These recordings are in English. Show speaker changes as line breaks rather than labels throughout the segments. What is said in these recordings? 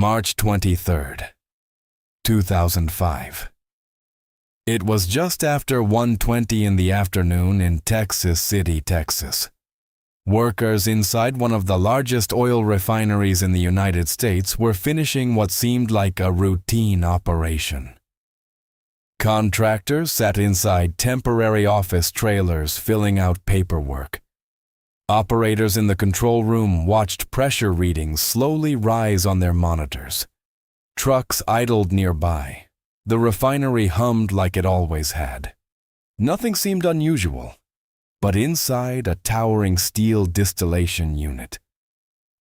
March 23rd, 2005. It was just after 1:20 in the afternoon in Texas City, Texas. Workers inside one of the largest oil refineries in the United States were finishing what seemed like a routine operation. Contractors sat inside temporary office trailers filling out paperwork. Operators in the control room watched pressure readings slowly rise on their monitors. Trucks idled nearby. The refinery hummed like it always had. Nothing seemed unusual, but inside a towering steel distillation unit,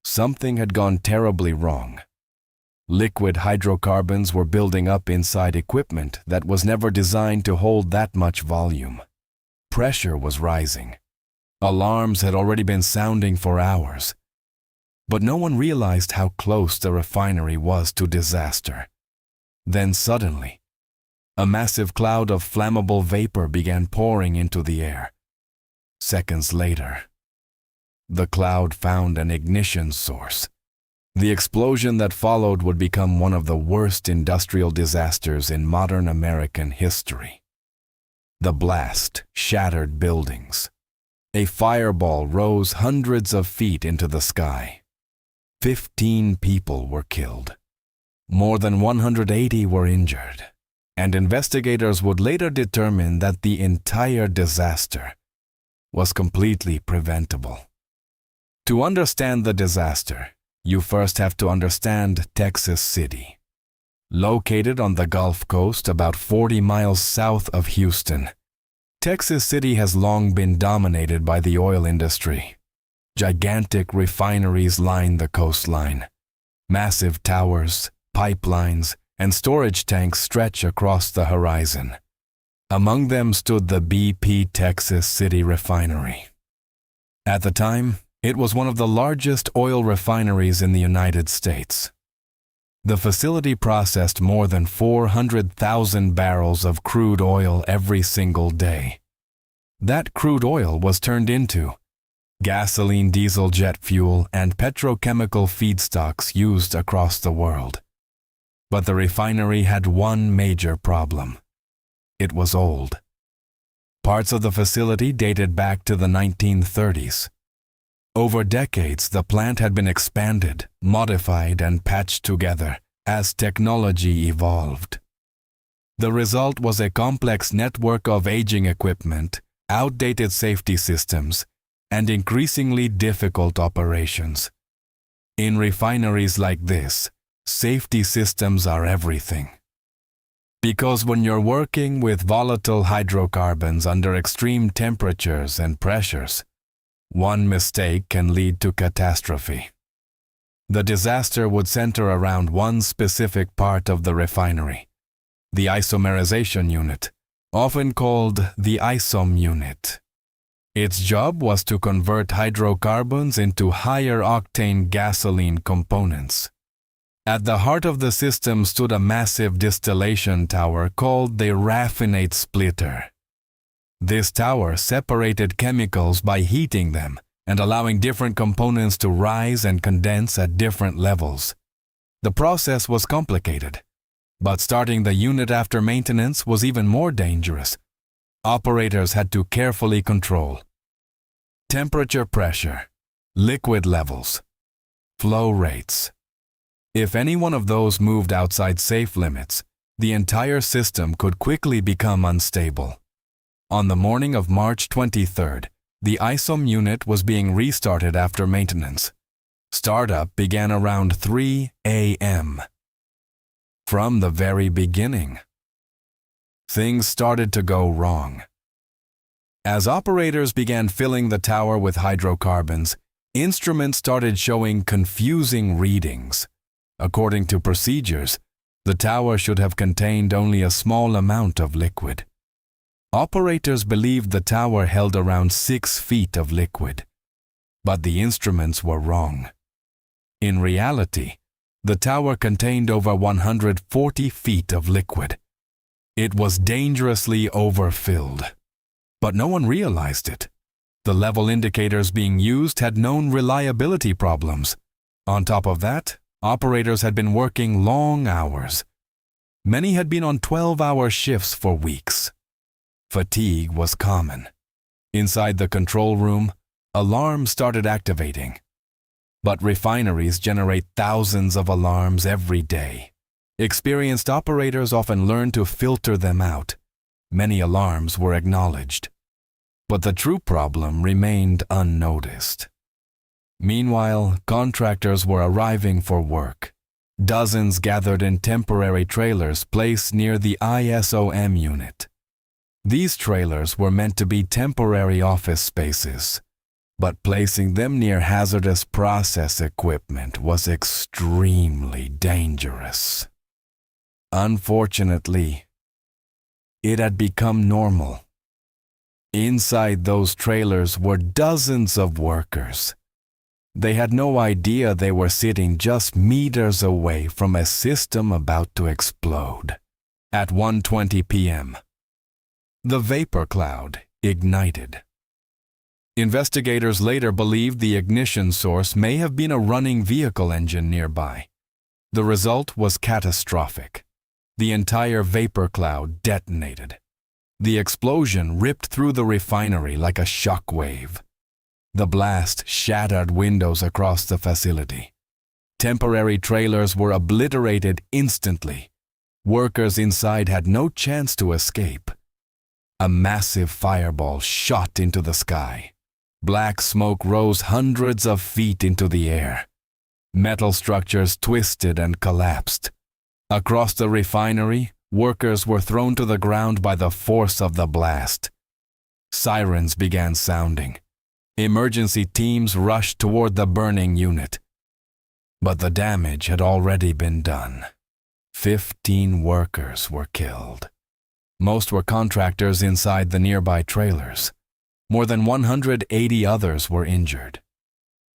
something had gone terribly wrong. Liquid hydrocarbons were building up inside equipment that was never designed to hold that much volume. Pressure was rising. Alarms had already been sounding for hours. But no one realized how close the refinery was to disaster. Then suddenly, a massive cloud of flammable vapor began pouring into the air. Seconds later, the cloud found an ignition source. The explosion that followed would become one of the worst industrial disasters in modern American history. The blast shattered buildings. A fireball rose hundreds of feet into the sky. 15 people were killed. More than 180 were injured, and investigators would later determine that the entire disaster was completely preventable. To understand the disaster, you first have to understand Texas City. Located on the Gulf Coast about 40 miles south of Houston, Texas City has long been dominated by the oil industry. Gigantic refineries line the coastline. Massive towers, pipelines, and storage tanks stretch across the horizon. Among them stood the BP Texas City Refinery. At the time, it was one of the largest oil refineries in the United States. The facility processed more than 400,000 barrels of crude oil every single day. That crude oil was turned into gasoline, diesel, jet fuel, and petrochemical feedstocks used across the world. But the refinery had one major problem. It was old. Parts of the facility dated back to the 1930s. Over decades, the plant had been expanded, modified, and patched together as technology evolved. The result was a complex network of aging equipment, outdated safety systems, and increasingly difficult operations. In refineries like this, safety systems are everything. Because when you're working with volatile hydrocarbons under extreme temperatures and pressures, one mistake can lead to catastrophe. The disaster would center around one specific part of the refinery, the isomerization unit, often called the ISOM unit. Its job was to convert hydrocarbons into higher-octane gasoline components. At the heart of the system stood a massive distillation tower called the raffinate splitter. This tower separated chemicals by heating them and allowing different components to rise and condense at different levels. The process was complicated, but starting the unit after maintenance was even more dangerous. Operators had to carefully control temperature, pressure, liquid levels, flow rates. If any one of those moved outside safe limits, the entire system could quickly become unstable. On the morning of March 23rd, the ISOM unit was being restarted after maintenance. Startup began around 3 a.m. From the very beginning, things started to go wrong. As operators began filling the tower with hydrocarbons, instruments started showing confusing readings. According to procedures, the tower should have contained only a small amount of liquid. Operators believed the tower held around 6 feet of liquid, but the instruments were wrong. In reality, the tower contained over 140 feet of liquid. It was dangerously overfilled, but no one realized it. The level indicators being used had known reliability problems. On top of that, Operators had been working long hours. Many had been on 12-hour shifts for weeks. Fatigue was common. Inside the control room, alarms started activating. But refineries generate thousands of alarms every day. Experienced operators often learn to filter them out. Many alarms were acknowledged. But the true problem remained unnoticed. Meanwhile, contractors were arriving for work. Dozens gathered in temporary trailers placed near the ISOM unit. These trailers were meant to be temporary office spaces, but placing them near hazardous process equipment was extremely dangerous. Unfortunately, it had become normal. Inside those trailers were dozens of workers. They had no idea they were sitting just meters away from a system about to explode. At 1:20 p.m., the vapor cloud ignited. Investigators later believed the ignition source may have been a running vehicle engine nearby. The result was catastrophic. The entire vapor cloud detonated. The explosion ripped through the refinery like a shock wave. The blast shattered windows across the facility. Temporary trailers were obliterated instantly. Workers inside had no chance to escape. A massive fireball shot into the sky. Black smoke rose hundreds of feet into the air. Metal structures twisted and collapsed. Across the refinery, workers were thrown to the ground by the force of the blast. Sirens began sounding. Emergency teams rushed toward the burning unit. But the damage had already been done. 15 workers were killed. Most were contractors inside the nearby trailers. More than 180 others were injured.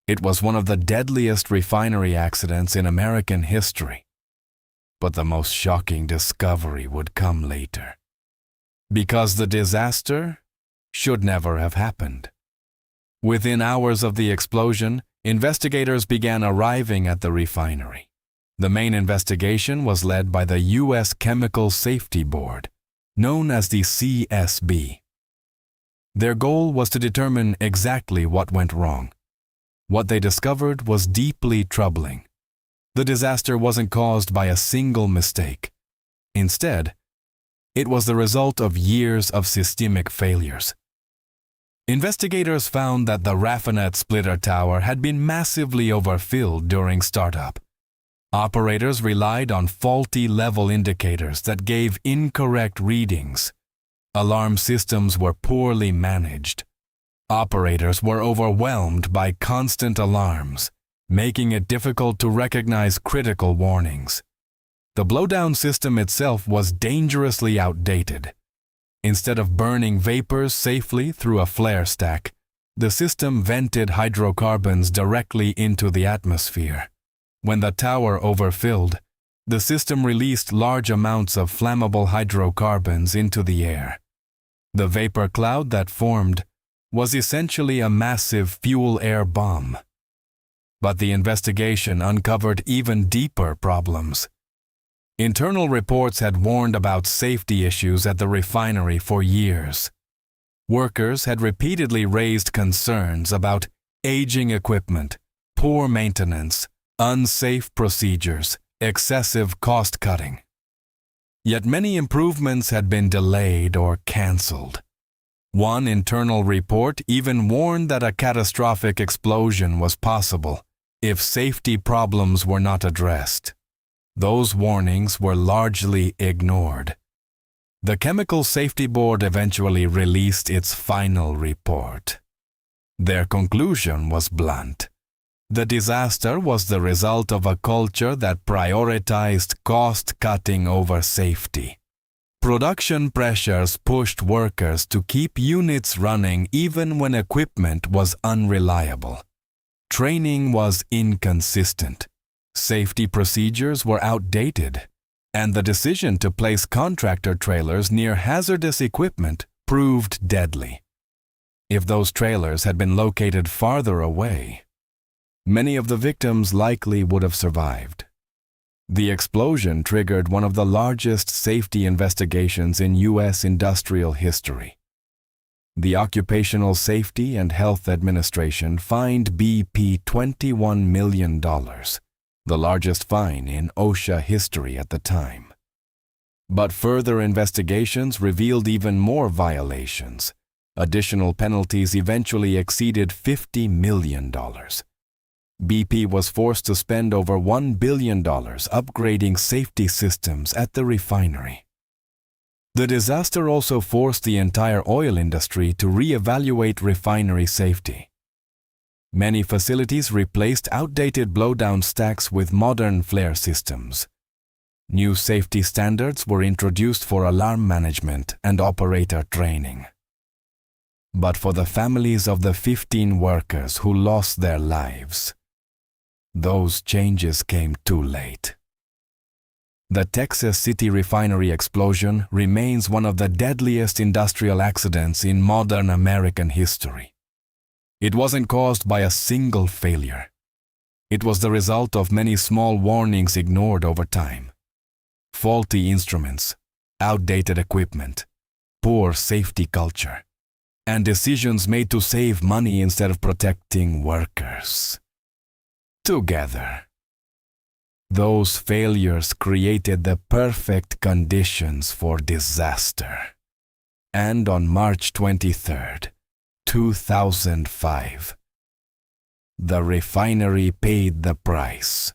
It was one of the deadliest refinery accidents in American history. But the most shocking discovery would come later. Because the disaster should never have happened. Within hours of the explosion, investigators began arriving at the refinery. The main investigation was led by the U.S. Chemical Safety Board, known as the CSB. Their goal was to determine exactly what went wrong. What they discovered was deeply troubling. The disaster wasn't caused by a single mistake. Instead, it was the result of years of systemic failures. Investigators found that the raffinate splitter tower had been massively overfilled during startup. Operators relied on faulty level indicators that gave incorrect readings. Alarm systems were poorly managed. Operators were overwhelmed by constant alarms, making it difficult to recognize critical warnings. The blowdown system itself was dangerously outdated. Instead of burning vapors safely through a flare stack, the system vented hydrocarbons directly into the atmosphere. When the tower overfilled, the system released large amounts of flammable hydrocarbons into the air. The vapor cloud that formed was essentially a massive fuel-air bomb. But the investigation uncovered even deeper problems. Internal reports had warned about safety issues at the refinery for years. Workers had repeatedly raised concerns about aging equipment, poor maintenance, unsafe procedures, excessive cost-cutting. Yet many improvements had been delayed or canceled. One internal report even warned that a catastrophic explosion was possible if safety problems were not addressed. Those warnings were largely ignored. The Chemical Safety Board eventually released its final report. Their conclusion was blunt. The disaster was the result of a culture that prioritized cost-cutting over safety. Production pressures pushed workers to keep units running even when equipment was unreliable. Training was inconsistent. Safety procedures were outdated, and the decision to place contractor trailers near hazardous equipment proved deadly. If those trailers had been located farther away, Many of the victims likely would have survived. The explosion triggered one of the largest safety investigations in U.S. industrial history. The Occupational Safety and Health Administration fined BP $21 million, the largest fine in OSHA history at the time. But further investigations revealed even more violations. Additional penalties eventually exceeded $50 million. BP was forced to spend over $1 billion upgrading safety systems at the refinery. The disaster also forced the entire oil industry to reevaluate refinery safety. Many facilities replaced outdated blowdown stacks with modern flare systems. New safety standards were introduced for alarm management and operator training. But for the families of the 15 workers who lost their lives, those changes came too late. The Texas City Refinery explosion remains one of the deadliest industrial accidents in modern American history. It wasn't caused by a single failure. It was the result of many small warnings ignored over time. Faulty instruments, outdated equipment, poor safety culture, and decisions made to save money instead of protecting workers. Together, those failures created the perfect conditions for disaster. And on March 23, 2005, the refinery paid the price.